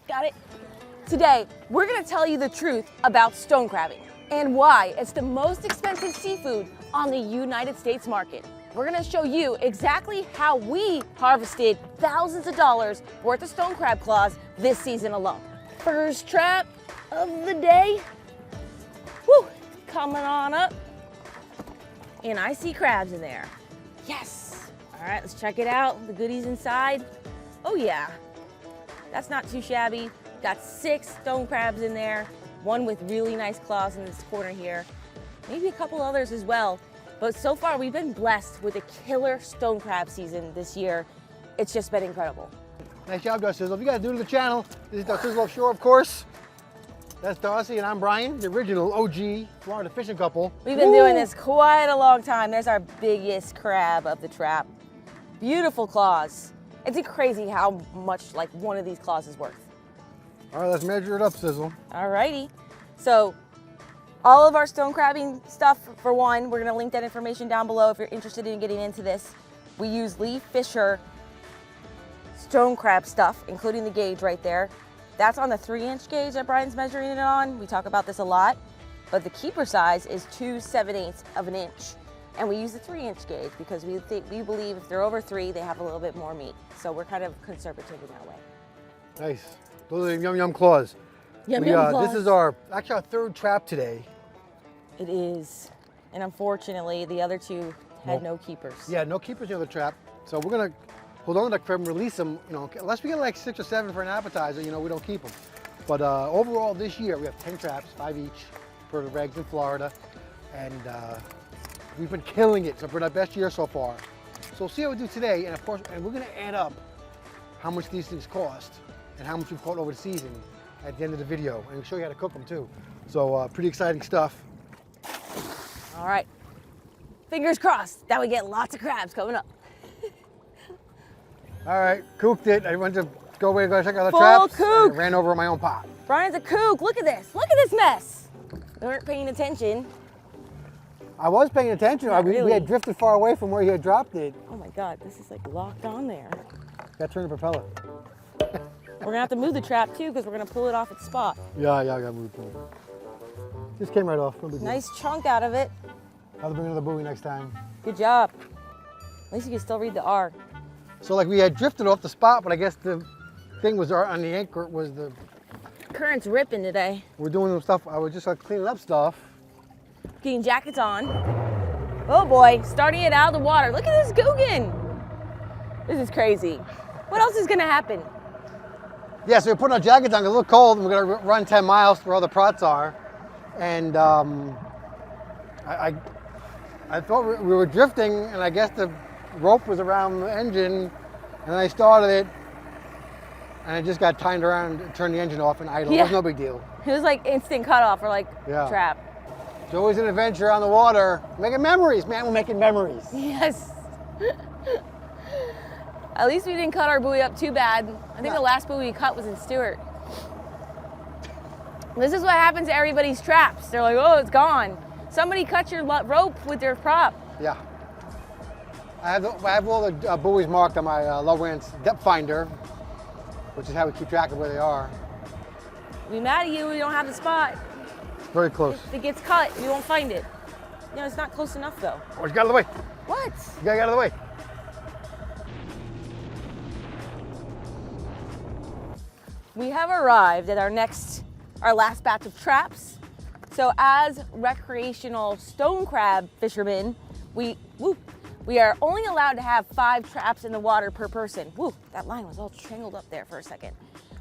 got it. Today, we're gonna tell you the truth about stone crabbing and why it's the most expensive seafood on the United States market. We're gonna show you exactly how we harvested thousands of dollars worth of stone crab claws this season alone. First trap of the day. Woo, coming on up. And I see crabs in there. Yes. All right, let's check it out. The goodies inside. Oh yeah, that's not too shabby. Got 6 stone crabs in there. One with really nice claws in this corner here. Maybe a couple others as well. But so far we've been blessed with a killer stone crab season this year. It's just been incredible. Nice job, Darcizzle. If you guys are new to the channel, this is Darcizzle Offshore, of course. That's Darcy and I'm Brian, the original OG Florida fishing couple. We've been doing this quite a long time. There's our biggest crab of the trap. Beautiful claws. It's crazy how much like one of these claws is worth. All right, let's measure it up, Sizzle. Alrighty. So all of our stone crabbing stuff, for one, we're gonna link that information down below if you're interested in getting into this. We use Lee Fisher stone crab stuff, including the gauge right there. That's on the 3-inch gauge that Brian's measuring it on. We talk about this a lot, but the keeper size is 2 7/8 of an inch. And we use the 3-inch gauge because we believe if they're over 3, they have a little bit more meat. So we're kind of conservative in that way. Nice. Those are the yum yum claws. Yum yum claws. This is our 3rd trap today. It is. And unfortunately, the other 2 had no keepers. Yeah, no keepers in the other trap. So we're gonna hold on to the crab and release them, unless we get like 6 or 7 for an appetizer, we don't keep them. But overall this year, we have 10 traps, 5 each for the regs in Florida. And we've been killing it. So for our best year so far. So we'll see how we do today. And of course, we're gonna add up how much these things cost and how much we've caught over the season at the end of the video. And we'll show you how to cook them too. So pretty exciting stuff. All right, fingers crossed that we get lots of crabs coming up. All right, cooked it. I went to go away, go check out the Full traps. kook. I ran over my own pot. Brian's a kook. Look at this. Look at this mess. We weren't paying attention. I was paying attention. Really. We had drifted far away from where you had dropped it. Oh my God, this is like locked on there. Got to turn the propeller. We're gonna have to move the trap too because we're gonna pull it off its spot. Yeah, I got moved to it. Just came right off. No big deal. Nice chunk out of it. I'll bring another buoy next time. Good job. At least you can still read the R. So like we had drifted off the spot, but I guess the thing was on the anchor was the... Current's ripping today. We're doing some stuff. I was just like cleaning up stuff. Getting jackets on. Oh boy, starting it out of the water. Look at this Guggen. This is crazy. What else is gonna happen? Yeah, so we're putting our jackets on, 'cause it's a little cold, and we're gonna run 10 miles where all the prots are. And I thought we were drifting, and I guess the rope was around the engine, and I started it, and it just got timed around, turned the engine off and idle. Yeah. It was no big deal. It was like instant cutoff or like trap. It's always an adventure on the water. Making memories, man, we're making memories. Yes. At least we didn't cut our buoy up too bad. I think the last buoy we cut was in Stewart. This is what happens to everybody's traps. They're like, oh, it's gone. Somebody cut your rope with your prop. Yeah. I have all the buoys marked on my Low-Rance depth finder, which is how we keep track of where they are. We're mad at you, we don't have the spot. Very close. If it gets cut, you won't find it. It's not close enough though. Oh, you got out of the way. What? You gotta get out of the way. We have arrived at our last batch of traps. So as recreational stone crab fishermen, we are only allowed to have 5 traps in the water per person. Woo, that line was all tangled up there for a second,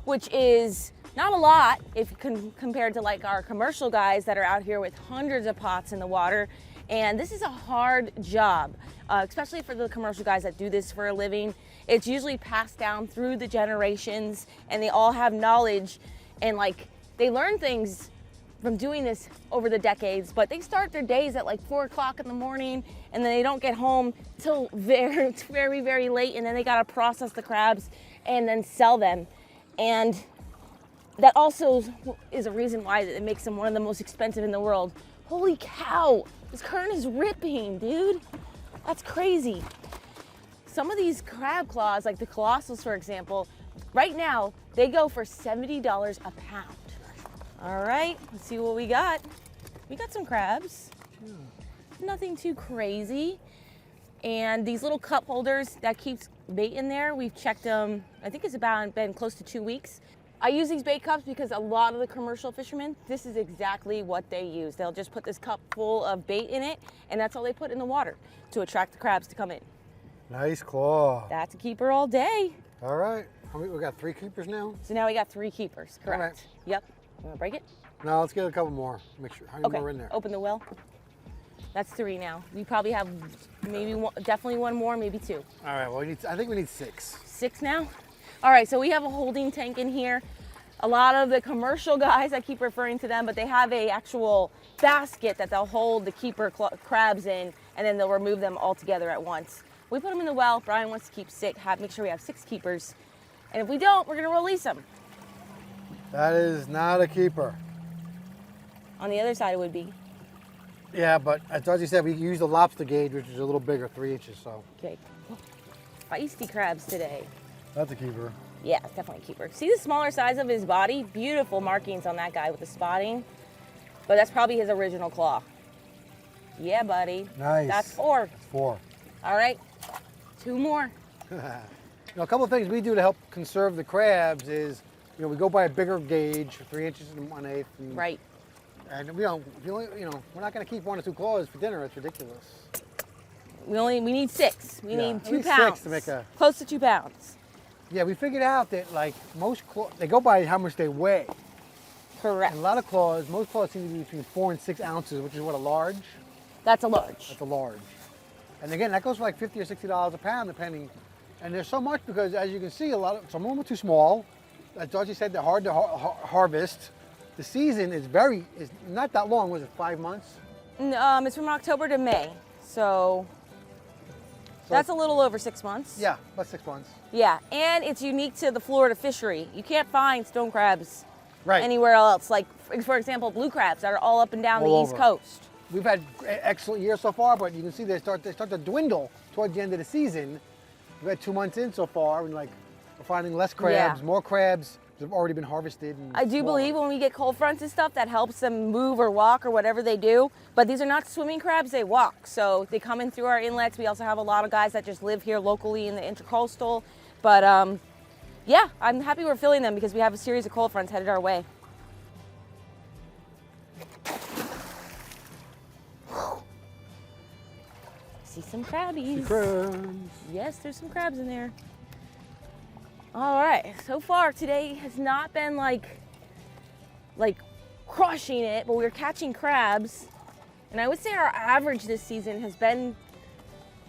which is not a lot if compared to like our commercial guys that are out here with hundreds of pots in the water. And this is a hard job, especially for the commercial guys that do this for a living. It's usually passed down through the generations, and they all have knowledge, and like they learn things from doing this over the decades, but they start their days at like 4 o'clock in the morning, and then they don't get home till very, very, very late, and then they gotta process the crabs and then sell them. And that also is a reason why it makes them one of the most expensive in the world. Holy cow, this current is ripping, dude. That's crazy. Some of these crab claws, like the colossals, for example, Right now, they go for $70 a pound. All right, let's see what we got. We got some crabs. Nothing too crazy. And these little cup holders that keeps bait in there, we've checked them, I think it's been close to 2 weeks. I use these bait cups because a lot of the commercial fishermen, this is exactly what they use. They'll just put this cup full of bait in it, and that's all they put in the water to attract the crabs to come in. Nice claw. That's a keeper all day. All right. We got 3 keepers now? So now we got 3 keepers, correct? All right. Yep. You wanna break it? No, let's get a couple more. Make sure. How many Okay, more in there? open the well. That's 3 now. We probably have maybe one, definitely 1 more, maybe 2. All right, well, I think we need 6. 6 now? All right, so we have a holding tank in here. A lot of the commercial guys, I keep referring to them, but they have a actual basket that they'll hold the keeper crabs in, and then they'll remove them all together at once. We put them in the well. Brian wants to keep 6, make sure we have 6 keepers. And if we don't, we're gonna release them. That is not a keeper. On the other side, it would be. Yeah, but as Darcy said, we use the lobster gauge, which is a little bigger, 3 inches, so. Okay. Feisty crabs today. That's a keeper. Yeah, it's definitely a keeper. See the smaller size of his body? Beautiful markings on that guy with the spotting. But that's probably his original claw. Yeah, buddy. Nice. That's 4. 4. All right, 2 more. A couple of things we do to help conserve the crabs is, we go by a bigger gauge, 3 inches and 1/8. Right. And we're not going to keep 1 or 2 claws for dinner. It's ridiculous. We need 6. We need 2 at least pounds. 6 to make a. Close to 2 pounds. Yeah, we figured out that like most claws, they go by how much they weigh. Correct. And a lot of claws, most claws seem to be between 4 and 6 ounces, which is what a large. That's a large. That's a large. And again, that goes for like $50 or $60 a pound, depending. And there's so much because, as you can see, some of them are too small. As Darcy said, they're hard to harvest. The season is not that long. Was it 5 months? It's from October to May, so that's a little over 6 months. Yeah, about 6 months. Yeah, and it's unique to the Florida fishery. You can't find stone crabs Right. anywhere else. Like, for example, blue crabs that are all up and down All the East over. Coast. We've had excellent years so far, but you can see they start to dwindle towards the end of the season. We've had 2 months in so far, and we're finding less crabs, more crabs that have already been harvested. And I do believe when we get cold fronts and stuff, that helps them move or walk or whatever they do. But these are not swimming crabs, they walk. So they come in through our inlets. We also have a lot of guys that just live here locally in the intercoastal. But yeah, I'm happy we're filling them because we have a series of cold fronts headed our way. See some crabbies. Crabs. Yes, there's some crabs in there. All right, so far today has not been like crushing it, but we're catching crabs. And I would say our average this season has been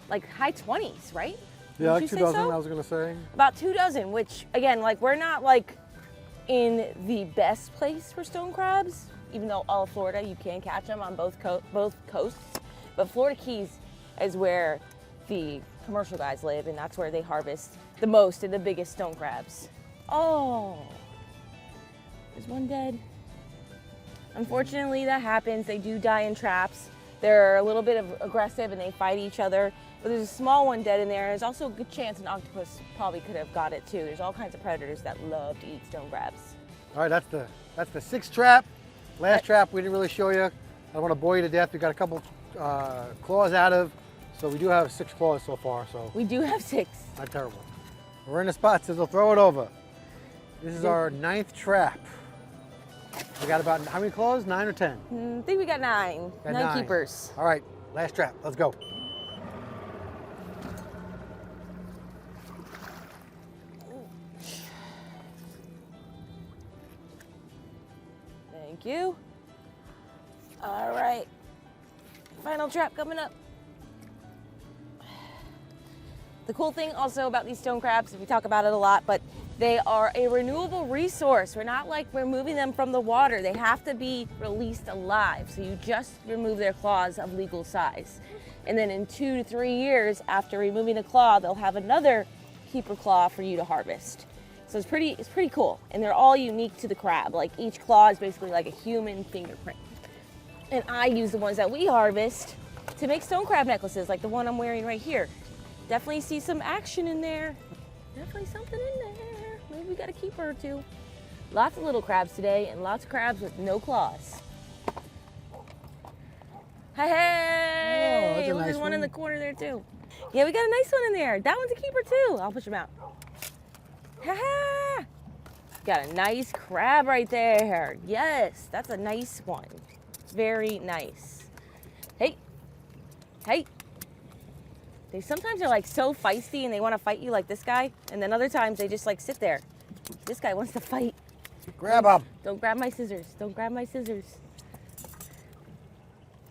like high 20s, right? Yeah, Would like you 2 say dozen, so? I was going to say. About 2 dozen, which again, we're not in the best place for stone crabs, even though all of Florida, you can catch them on both coasts. But Florida Keys is where the commercial guys live, and that's where they harvest the most and the biggest stone crabs. Oh, there's one dead. Unfortunately, that happens. They do die in traps. They're a little bit aggressive and they fight each other. But there's a small one dead in there. There's also a good chance an octopus probably could have got it too. There's all kinds of predators that love to eat stone crabs. All right, that's the 6th trap. Last trap we didn't really show you. I don't want to bore you to death. We got a couple claws out of, so we do have 6 claws so far. So We do have 6. not terrible. We're in the spot, so they'll throw it over. This is our 9th trap. We got about how many claws? 9 or 10? I think we got 9. Got 9 keepers. All right, last trap. Let's go. Thank you. All right. Final trap coming up. The cool thing also about these stone crabs, we talk about it a lot, but they are a renewable resource. We're not removing them from the water. They have to be released alive. So you just remove their claws of legal size. And then in 2 to 3 years after removing a claw, they'll have another keeper claw for you to harvest. So it's pretty cool. And they're all unique to the crab. Like each claw is basically like a human fingerprint. And I use the ones that we harvest to make stone crab necklaces, like the one I'm wearing right here. Definitely see some action in there. Definitely something in there. we got a keeper or two. Lots of little crabs today and lots of crabs with no claws. Hey, that's a there's nice one one. in the corner there too. Yeah, we got a nice one in there. That one's a keeper too. I'll push him out. Ha-ha! Got a nice crab right there. Yes, that's a nice one. Very nice. Hey, hey. They sometimes are like so feisty and they want to fight you like this guy, and then other times they just like sit there. This guy wants to fight. Grab him. Don't grab my scissors. Don't grab my scissors.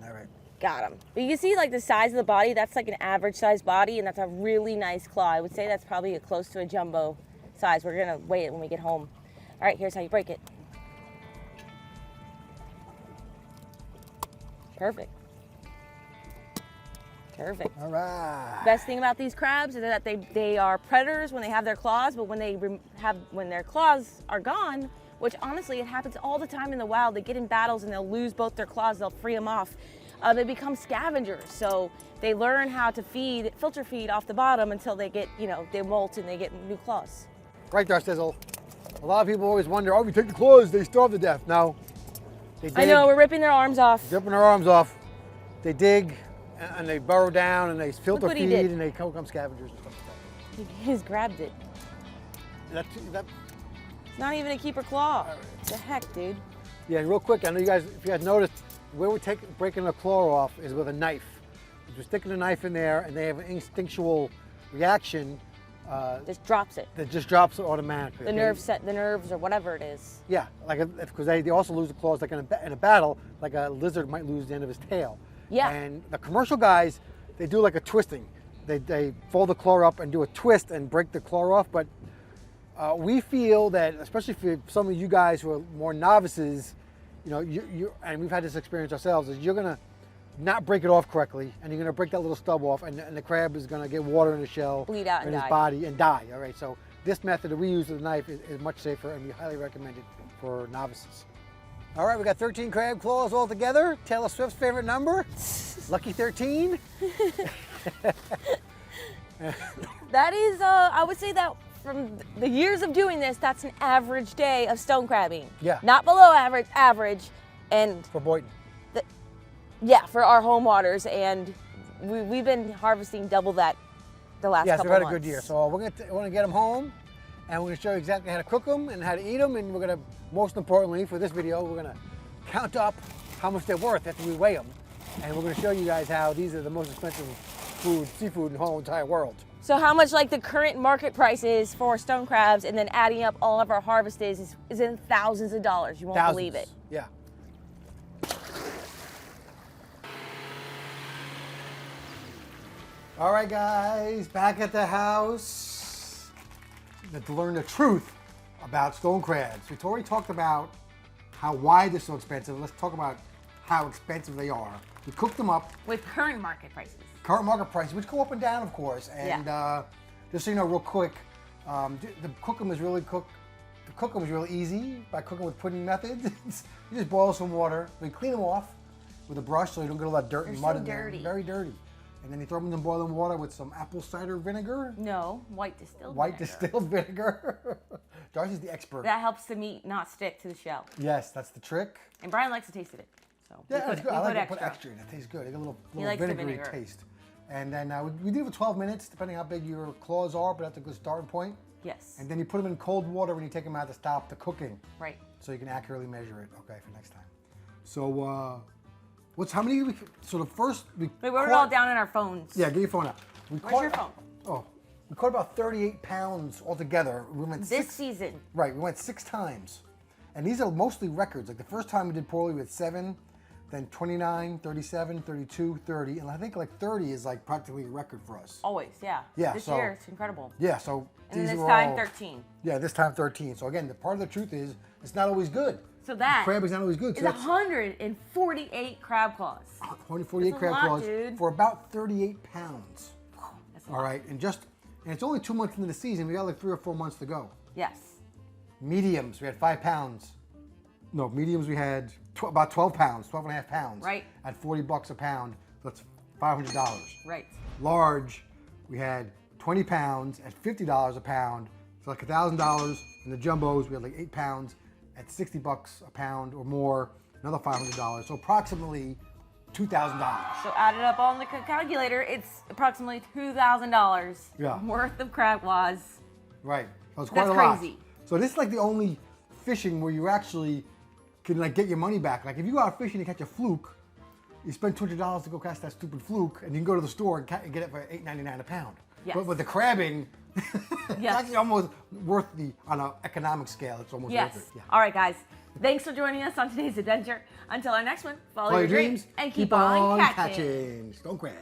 All right. Got him. But you can see like the size of the body, that's like an average size body, and that's a really nice claw. I would say that's probably close to a jumbo size. We're gonna weigh it when we get home. All right, here's how you break it. Perfect. Perfect. All right. Best thing about these crabs is that they are predators when they have their claws, but when their claws are gone, which honestly it happens all the time in the wild, they get in battles and they'll lose both their claws, they'll free them off. They become scavengers, so they learn how to filter feed off the bottom until they get, they molt and they get new claws. Right, Darcizzle. A lot of people always wonder, oh, if you take the claws, they starve to death. No. They dig. I know, we're ripping their arms off. Ripping their arms off. They dig and they burrow down and they filter what he feed did. and they become scavengers and stuff like He just grabbed it. that. It's not even a keeper claw. The heck, dude. Yeah, and real quick, I know if you guys noticed, where we're breaking the claw off is with a knife. You're sticking a knife in there and they have an instinctual reaction. Just drops it. That just drops it automatically. The nerves or whatever it is. Yeah, because they also lose the claws like in a battle, like a lizard might lose the end of his tail. Yeah. And the commercial guys, they do like a twisting. They fold the claw up and do a twist and break the claw off. But we feel that, especially for some of you guys who are more novices, and we've had this experience ourselves, is you're gonna not break it off correctly, and you're gonna break that little stub off, and the crab is gonna get water in the shell, bleed out and in die. his body, and die. All right. So this method that we use with the knife is much safer, and we highly recommend it for novices. All right, we got 13 crab claws all together. Taylor Swift's favorite number, lucky 13. That is, I would say that from the years of doing this, that's an average day of stone crabbing. Yeah. Not below average, average. And For Boynton. yeah, for our home waters. And we've been harvesting double that the last couple Yes, we've had months. a good year. So we're gonna get them home, and we're gonna show you exactly how to cook them and how to eat them. And we're gonna, most importantly for this video, we're gonna count up how much they're worth after we weigh them. And we're gonna show you guys how these are the most expensive seafood in the whole entire world. So how much like the current market price is for stone crabs, and then adding up all of our harvest days is in thousands of dollars. You won't believe it. Yeah. All right, guys, back at the house to learn the truth about stone crabs. We've already talked about why they're so expensive. Let's talk about how expensive they are. We cook them up. With current market prices. Current market prices, which go up and down, of course. And just so you know, real quick, the cooking was really easy by cooking with pudding methods. You just boil some water. We clean them off with a brush so you don't get all that dirt and mud in there. Very dirty. And then you throw them in boiling water with some apple cider vinegar. No, white distilled White vinegar. distilled vinegar. Darcy's the expert. That helps the meat not stick to the shell. Yes, that's the trick. And Brian likes to taste of it. So Yeah, it's good. I like to put extra in it. It tastes good. It got a little likes the vinegary vinegar. taste. And then we do it for 12 minutes, depending how big your claws are, but that's a good starting point. Yes. And then you put them in cold water when you take them out to stop the cooking. Right. So you can accurately measure it, okay, for next time. So, how many, so the first, We wrote it all down in our phones. Yeah, get your phone out. Where's your phone? Oh, we caught about 38 pounds altogether. We went This season. Right, we went 6 times. And these are mostly records. Like the first time we did poorly, we had 7, then 29, 37, 32, 30. And I think like 30 is like practically a record for us. Always, yeah. Yeah, This so- year, it's incredible. Yeah, so And these then this were time, all, 13. Yeah, this time 13. So again, the part of the truth is it's not always good. So that Crab is not always good. is So that's 148 crab claws. 148 That's a crab lot, claws dude. for about 38 pounds. That's a All lot. right, and it's only 2 months into the season. We got like 3 or 4 months to go. Yes. Mediums, we had 5 pounds. No, mediums we had about 12 pounds, 12 and a half pounds. Right. At $40 a pound, that's $500. Right. Large, we had 20 pounds at $50 a pound, So like $1,000. And the jumbos, we had like 8 pounds at 60 bucks a pound or more, another $500. So approximately $2,000. So added up on the calculator, it's approximately $2,000 worth of crab claws. Right. So it's quite That's a lot. crazy. So this is like the only fishing where you actually can like get your money back. Like if you go out fishing and catch a fluke, you spend $200 to go catch that stupid fluke, and you can go to the store and get it for $8.99 a pound. Yes. But with the crabbing, it's actually almost worth on an economic scale. It's almost worth it. Yeah. All right, guys. Thanks for joining us on today's adventure. Until our next one, follow your dreams and keep on catching. Stone crab.